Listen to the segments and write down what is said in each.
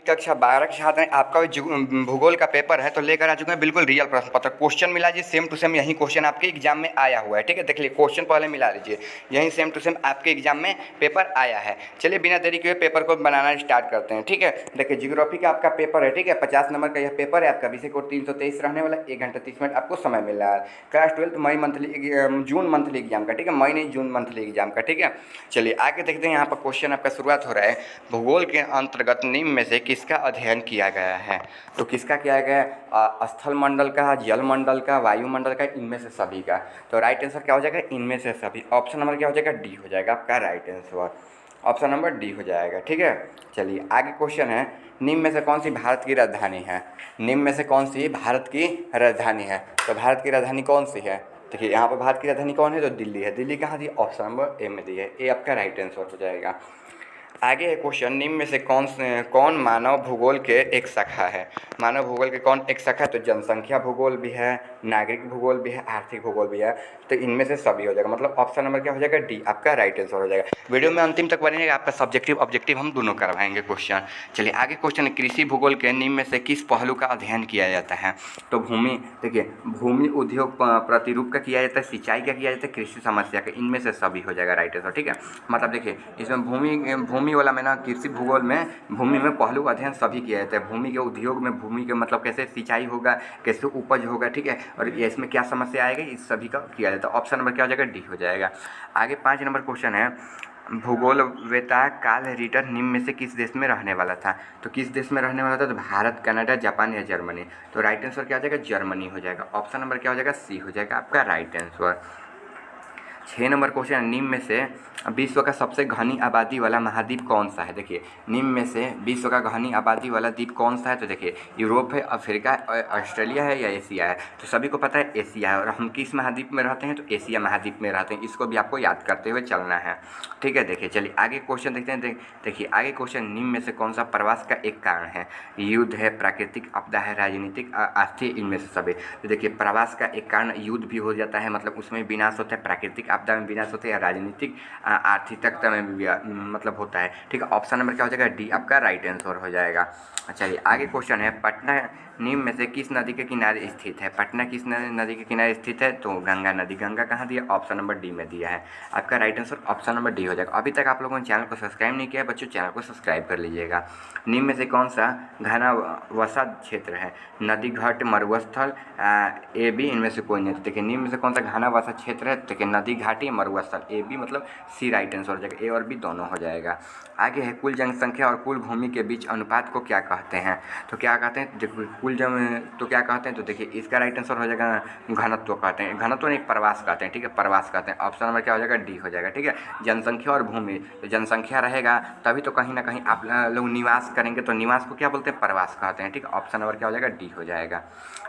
कक्षा 12 के छात्र हैं, आपका भूगोल का पेपर है तो लेकर आ चुके हैं बिल्कुल रियल प्रश्न पत्र। क्वेश्चन मिला जी सेम टू सेम, यही क्वेश्चन आपके एग्जाम में आया हुआ है। ठीक है, देख लीजिए क्वेश्चन पहले मिला लीजिए, यही सेम टू सेम आपके एग्जाम में पेपर आया है। चलिए बिना देरी के पेपर को बनाना स्टार्ट करते हैं। ठीक है, देखिए जियोग्राफी का आपका पेपर है। ठीक है, 50 नंबर का यह पेपर है आपका। विषय कोड 323 रहने वाला, 1 घंटा 30 मिनट आपको समय मिल रहा है। क्लास 12 मई मंथली जून मंथली एग्जाम का। ठीक है, मई नहीं जून मंथली एग्जाम का। ठीक है, चलिए आगे देखते हैं। यहाँ पर क्वेश्चन आपका शुरुआत हो रहा है, भूगोल के अंतर्गत निम्न में से किसका अध्ययन किया गया है। तो किसका किया गया है? स्थल मंडल का, जल मंडल का, वायुमंडल का, इनमें से सभी का। तो राइट आंसर क्या हो जाएगा? इनमें से सभी। ऑप्शन नंबर क्या हो जाएगा? डी हो जाएगा आपका right answer. Option number D हो जाएगा। ठीक है, चलिए आगे क्वेश्चन है, निम्न में से कौन सी भारत की राजधानी है? निम्न में से कौन सी भारत की राजधानी है? तो भारत की राजधानी कौन सी है? देखिए यहाँ पर भारत की राजधानी कौन है? तो दिल्ली है। दिल्ली कहाँ दी? ऑप्शन नंबर ए में दी है। ए आपका राइट आंसर हो जाएगा। आगे है क्वेश्चन, निम्न में से कौन मानव भूगोल के एक शाखा है? मानव भूगोल के कौन एक शाखा है? तो जनसंख्या भूगोल भी है, नागरिक भूगोल भी है, आर्थिक भूगोल भी है। तो इनमें से सभी हो जाएगा, मतलब ऑप्शन नंबर क्या हो जाएगा? डी आपका राइट आंसर हो जाएगा। वीडियो में अंतिम तक बनेगा, आपका सब्जेक्टिव ऑब्जेक्टिव हम दोनों करवाएंगे क्वेश्चन। चलिए आगे क्वेश्चन है, कृषि भूगोल के निम्न में से किस पहलू का अध्ययन किया जाता है? तो भूमि, देखिए भूमि उद्योग प्रतिरूप का किया जाता है, सिंचाई का किया जाता है, कृषि समस्या का। इनमें से सभी हो जाएगा राइट आंसर। ठीक है, मतलब देखिए इसमें भूमि वाला में ना, कृषि भूगोल में भूमि में पहलू अध्ययन सभी किया जाता है। भूमि के उद्योग में भूमि के मतलब कैसे सिंचाई होगा, कैसे उपज होगा। ठीक है, और ये इसमें क्या समस्या आएगी, इस सभी का किया जाता है। ऑप्शन नंबर क्या हो जाएगा? डी हो जाएगा। आगे 5 नंबर क्वेश्चन है, भूगोलवेत्ता कार्ल रिटर निम्न में से किस देश में रहने वाला था? तो किस देश में रहने वाला था? तो भारत, कनाडा, जापान या जर्मनी। तो राइट आंसर क्या हो जाएगा? जर्मनी हो जाएगा। ऑप्शन नंबर क्या हो जाएगा? सी हो जाएगा आपका राइट आंसर। 6 नंबर क्वेश्चन, निम्न में से विश्व का सबसे घनी आबादी वाला महाद्वीप कौन सा है? देखिए निम्न में से विश्व का घनी आबादी वाला द्वीप कौन सा है? तो देखिए यूरोप है, अफ्रीका, ऑस्ट्रेलिया है या एशिया है? तो सभी को पता है एशिया है। और हम किस महाद्वीप में रहते हैं? तो एशिया महाद्वीप में रहते हैं। इसको भी आपको याद करते हुए चलना है। ठीक है, देखिए चलिए आगे क्वेश्चन देखते हैं। देखिए आगे क्वेश्चन, निम्न में से कौन सा प्रवास का एक कारण है? युद्ध है, प्राकृतिक आपदा है, राजनीतिक, आर्थिक, इनमें से सभी। तो देखिए प्रवास का एक कारण युद्ध भी हो जाता है, मतलब उसमें विनाश होता है, प्राकृतिक आपदा में विनाश होता है, राजनीतिक आर्थिकता में भी मतलब होता है। ठीक है, ऑप्शन नंबर क्या हो जाएगा? डी आपका राइट आंसर हो जाएगा। चलिए आगे क्वेश्चन है, पटना निम्न में से किस नदी के किनारे स्थित है? पटना किस नदी के किनारे स्थित है? तो गंगा नदी। गंगा कहाँ दिया? ऑप्शन नंबर डी में दिया है। आपका right answer option number D हो जाएगा। अभी तक आप लोगों ने चैनल को सब्सक्राइब नहीं किया है बच्चों, चैनल को सब्सक्राइब कर लीजिएगा। निम्न में से कौन सा घना वसा क्षेत्र है? नदी, घाट, मरुस्थल, ए बी, इनमें से कोई नहीं। तो देखिए निम्न में से कौन सा घना वसा क्षेत्र है? देखिए नदी, घाटी, मरुस्थल। ए बी मतलब सी राइट आंसर हो जाएगा। ए और बी दोनों हो जाएगा। आगे है, कुल जनसंख्या और कुल भूमि के बीच अनुपात को क्या कहते हैं? तो क्या कहते हैं? देखो तो क्या कहते हैं? तो देखिए इसका राइट आंसर हो जाएगा घनत्व कहते हैं। घनत्व नहीं, प्रवास कहते हैं। ठीक है, प्रवास कहते हैं। ऑप्शन नंबर क्या हो जाएगा? डी हो जाएगा। ठीक है, जनसंख्या और भूमि, तो जनसंख्या रहेगा तभी तो कहीं ना कहीं आप लोग निवास करेंगे, तो निवास को क्या बोलते हैं? प्रवास कहते हैं। ठीक है, ऑप्शन नंबर क्या हो जाएगा? डी हो जाएगा।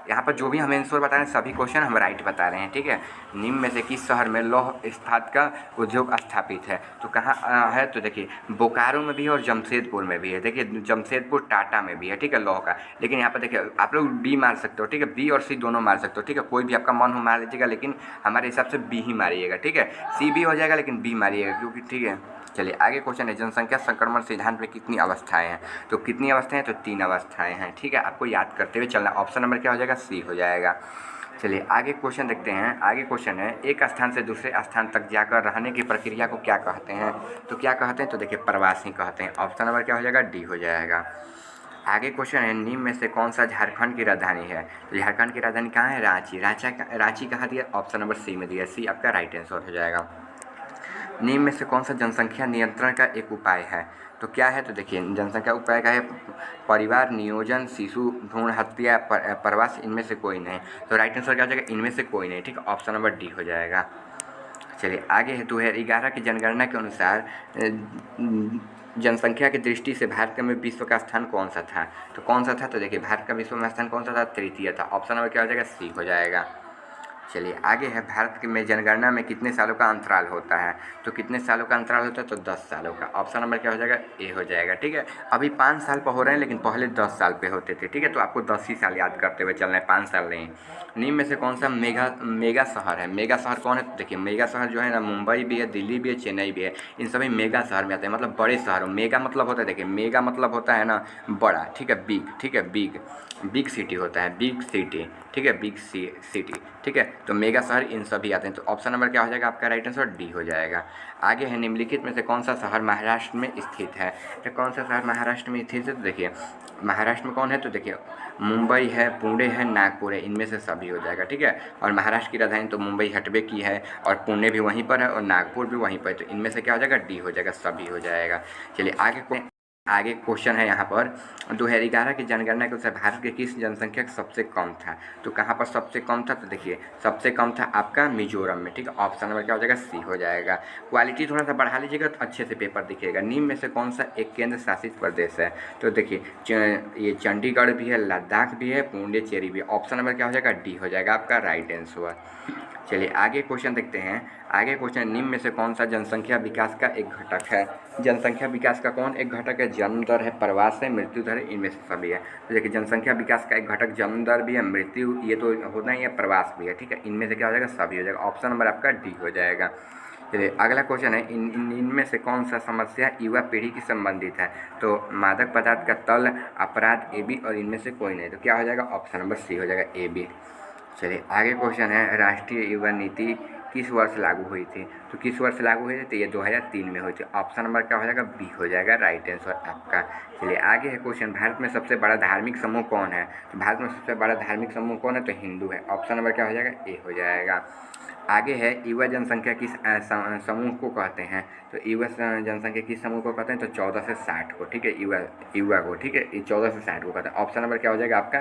यहाँ पर जो भी हम आंसर बता रहे हैं सभी क्वेश्चन हम राइट बता रहे हैं। ठीक है, निम्न में से किस शहर में लौह इस्पात का उद्योग स्थापित है? तो कहाँ है? तो देखिए बोकारो में भी है और जमशेदपुर में भी है। देखिए जमशेदपुर टाटा में भी है। ठीक है, लौह का। लेकिन यहाँ पर देखिए आप लोग बी मार सकते हो। ठीक है, बी और सी दोनों मार सकते हो। ठीक है, कोई भी आपका मन हो मार लीजिएगा, लेकिन हमारे हिसाब से बी ही मारिएगा। ठीक है, सी भी हो जाएगा लेकिन बी मारिएगा, क्योंकि ठीक है। चलिए आगे क्वेश्चन है, जनसंख्या संक्रमण सिद्धांत में कितनी अवस्थाएं हैं? तो कितनी अवस्थाएं हैं? तो 3 अवस्थाएं हैं। ठीक है, आपको याद करते हुए चलना। ऑप्शन नंबर क्या हो जाएगा? सी हो जाएगा। चलिए आगे क्वेश्चन देखते हैं। आगे क्वेश्चन है, एक स्थान से दूसरे स्थान तक जाकर रहने की प्रक्रिया को क्या कहते हैं? तो क्या कहते हैं? तो देखिए प्रवास ही कहते हैं। ऑप्शन नंबर क्या हो जाएगा? डी हो जाएगा। आगे क्वेश्चन है, निम्न में से कौन सा झारखंड की राजधानी है? तो झारखंड की राजधानी कहाँ है? रांची। रांची कहाँ दिया? ऑप्शन नंबर सी में दिया। सी आपका राइट आंसर हो जाएगा। निम्न में से कौन सा जनसंख्या नियंत्रण का एक उपाय है? तो क्या है? तो देखिए जनसंख्या उपाय का है परिवार नियोजन, शिशु भ्रूण हत्या, प्रवास, इनमें से कोई नहीं। तो राइट आंसर क्या हो जाएगा? इनमें से कोई नहीं। ठीक है, ऑप्शन नंबर डी हो जाएगा। चलिए आगे है, 2011 की जनगणना के अनुसार जनसंख्या की दृष्टि से भारत में विश्व का स्थान कौन सा था? तो कौन सा था? तो देखिए भारत का विश्व में स्थान कौन सा था? तृतीय था। ऑप्शन नंबर क्या हो जाएगा? सी हो जाएगा। चलिए आगे है, भारत के में जनगणना में कितने सालों का अंतराल होता है? तो कितने सालों का अंतराल होता है? तो 10 सालों का। ऑप्शन नंबर क्या हो जाएगा? ए हो जाएगा, ठीक है। अभी 5 साल पर हो रहे हैं, लेकिन पहले 10 साल पे होते थे, ठीक है। तो आपको 10 ही साल याद करते हुए चलना है, 5 साल नहीं। निम्न में से कौन सा मेगा शहर है? मेगा शहर कौन है? तो देखिए मेगा शहर जो है ना, मुंबई भी है, दिल्ली भी है, चेन्नई भी है। इन सभी मेगा शहर में आते हैं, मतलब बड़े शहरों। मेगा मतलब होता है, देखिए मेगा मतलब होता है ना बड़ा, ठीक है, बिग, ठीक है, बिग बिग सिटी होता है, बिग सिटी, ठीक है, बिग सिटी, ठीक है। तो मेगा शहर इन सभी आते हैं। तो ऑप्शन नंबर क्या हो जाएगा आपका? राइट आंसर डी हो जाएगा। आगे है, निम्नलिखित में से कौन सा शहर महाराष्ट्र में स्थित है? तो कौन सा शहर महाराष्ट्र में स्थित है? तो देखिए महाराष्ट्र में कौन है? तो देखिए मुंबई है, पुणे है, नागपुर है, इनमें से सभी हो जाएगा, ठीक है। और महाराष्ट्र की राजधानी तो मुंबई हटबे की है, और पुणे भी वहीं पर है, और नागपुर भी वहीं पर है। तो इनमें से क्या हो जाएगा? डी हो जाएगा, सभी हो जाएगा। चलिए आगे क्वेश्चन है यहाँ पर, 2011 की जनगणना के अनुसार भारत की किस जनसंख्या सबसे कम था? तो कहाँ पर सबसे कम था? तो देखिए सबसे कम था आपका मिजोरम में, ठीक है। ऑप्शन नंबर क्या हो जाएगा? सी हो जाएगा। क्वालिटी थोड़ा सा बढ़ा लीजिएगा तो अच्छे से पेपर दिखेगा। निम्न में से कौन सा एक केंद्र शासित प्रदेश है? तो देखिए ये चंडीगढ़ भी है, लद्दाख भी है, पुडुचेरी भी है। ऑप्शन नंबर क्या हो जाएगा? डी हो जाएगा आपका राइट आंसर। चलिए आगे क्वेश्चन देखते हैं। आगे क्वेश्चन, निम्न में से कौन सा जनसंख्या विकास का एक घटक है? जनसंख्या विकास का कौन एक घटक है? जन्म दर है, प्रवास है, मृत्यु दर है, इनमें से सभी है। तो देखिए जनसंख्या विकास का एक घटक जन्म दर भी है, मृत्यु ये तो होना ही है, प्रवास भी है, ठीक है। इनमें से क्या हो जाएगा? सभी हो जाएगा। ऑप्शन नंबर आपका डी हो जाएगा। चलिए अगला क्वेश्चन है, इनमें से कौन सा समस्या युवा पीढ़ी की संबंधित है? तो मादक पदार्थ का तल, अपराध, ए बी, और इनमें से कोई नहीं। तो क्या हो जाएगा? ऑप्शन नंबर सी हो जाएगा, ए बी। चलिए आगे क्वेश्चन है, राष्ट्रीय युवा नीति किस वर्ष लागू हुई थी? तो किस वर्ष लागू हुई थी? तो ये 2003 में हुई थी। ऑप्शन नंबर क्या हो जाएगा? बी हो जाएगा राइट आंसर आपका। चलिए आगे है क्वेश्चन, भारत में सबसे बड़ा धार्मिक समूह कौन है? तो भारत में सबसे बड़ा धार्मिक समूह कौन है? तो हिंदू है। ऑप्शन नंबर क्या हो जाएगा? ए हो जाएगा। आगे है, युवा जनसंख्या किस समूह को कहते हैं? तो युवा जनसंख्या किस समूह को कहते हैं? तो 14 से 60 को, ठीक है, युवा को, ठीक है, ये 14 से 60 को कहते हैं। ऑप्शन नंबर क्या हो जाएगा आपका?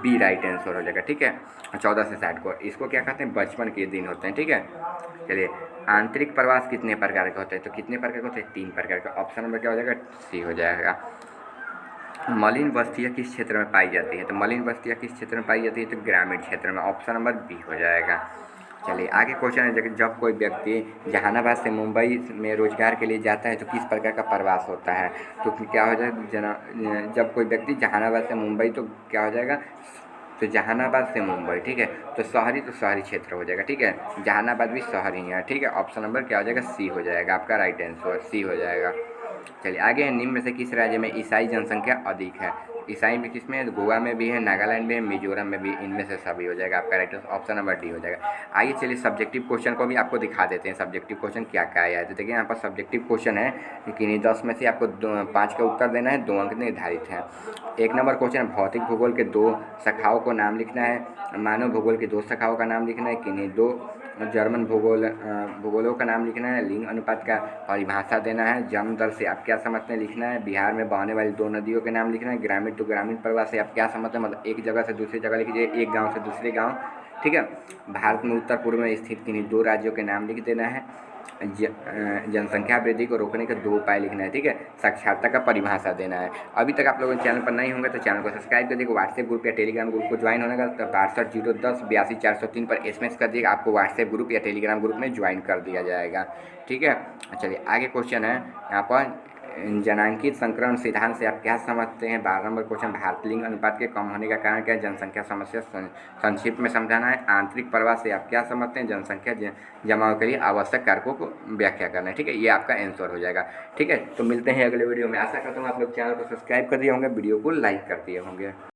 बी राइट आंसर हो जाएगा, ठीक है। 14 से 60 को इसको क्या कहते हैं? बचपन के दिन होते हैं, ठीक है। चलिए आंतरिक प्रवास कितने प्रकार के होते हैं? तो कितने प्रकार के होते हैं? 3 प्रकार के। ऑप्शन नंबर क्या हो जाएगा? सी हो जाएगा। मलिन बस्तियाँ किस क्षेत्र में पाई जाती है? तो मलिन बस्तियाँ किस क्षेत्र में पाई जाती है? तो ग्रामीण क्षेत्र में। ऑप्शन नंबर बी हो जाएगा। चलिए आगे क्वेश्चन है, जब कोई व्यक्ति जहानाबाद से मुंबई में रोजगार के लिए जाता है तो किस प्रकार का प्रवास होता है? तो क्या हो जाएगा? जब कोई व्यक्ति जहानाबाद से मुंबई, तो क्या हो जाएगा? तो जहानाबाद से मुंबई, ठीक है, तो शहरी क्षेत्र हो जाएगा, ठीक है। जहानाबाद भी शहर ही है, ठीक है। ऑप्शन नंबर क्या हो जाएगा? सी हो जाएगा आपका राइट आंसर, सी हो जाएगा। चलिए आगे, निम्न में से किस राज्य में ईसाई जनसंख्या अधिक है? ईसाई में किस में है? गोवा में भी है, नागालैंड में है, मिजोरम में भी, इनमें से सभी हो जाएगा आपका right answer. Option number D हो जाएगा। आइए चलिए सब्जेक्टिव क्वेश्चन को भी आपको दिखा देते हैं, सब्जेक्टिव क्वेश्चन क्या क्या आया है। तो देखिए यहाँ पर सब्जेक्टिव क्वेश्चन है कि 10 में से आपको 5 का उत्तर देना है, 2 अंक निर्धारित हैं। 1 नंबर क्वेश्चन, भौतिक भूगोल के 2 शाखाओं को नाम लिखना है। मानव भूगोल की 2 शाखाओं का नाम लिखना है, किन्हीं 2 जर्मन भूगोलों का नाम लिखना है। लिंग अनुपात का परिभाषा देना है। जन्म दर से आप क्या समझते हैं लिखना है। बिहार में बहने वाली 2 नदियों के नाम लिखना है। ग्रामीण टू ग्रामीण प्रवास से आप क्या समझते हैं, मतलब एक जगह से दूसरी जगह लिख दीजिए, एक गांव से दूसरे गांव, ठीक है। भारत में उत्तर पूर्व में स्थित किन्हीं 2 राज्यों के नाम लिख देना है। जनसंख्या वृद्धि को रोकने के 2 उपाय लिखना है, ठीक है। साक्षरता का परिभाषा देना है। अभी तक आप लोग चैनल पर नहीं होंगे तो चैनल को सब्सक्राइब कर दीजिए। व्हाट्सएप ग्रुप या टेलीग्राम ग्रुप को ज्वाइन होने का तो 6201082403 पर SMS कर दिएगा, आपको व्हाट्सएप ग्रुप या टेलीग्राम ग्रुप में ज्वाइन कर दिया जाएगा, ठीक है। चलिए आगे क्वेश्चन है यहाँ पर, जनांकित संक्रमण सिद्धांत से आप क्या समझते हैं? 12 नंबर क्वेश्चन, भारत लिंग अनुपात के कम होने का कारण क्या है? जनसंख्या समस्या संक्षिप्त में समझाना है। आंतरिक प्रवास से आप क्या समझते हैं? जनसंख्या जमाव के लिए आवश्यक कारकों को व्याख्या करना है, ठीक है। ये आपका आंसर हो जाएगा, ठीक है। तो मिलते हैं अगले वीडियो में। आशा करता हूँ आप लोग चैनल को सब्सक्राइब कर दिए होंगे, वीडियो को लाइक कर दिए होंगे।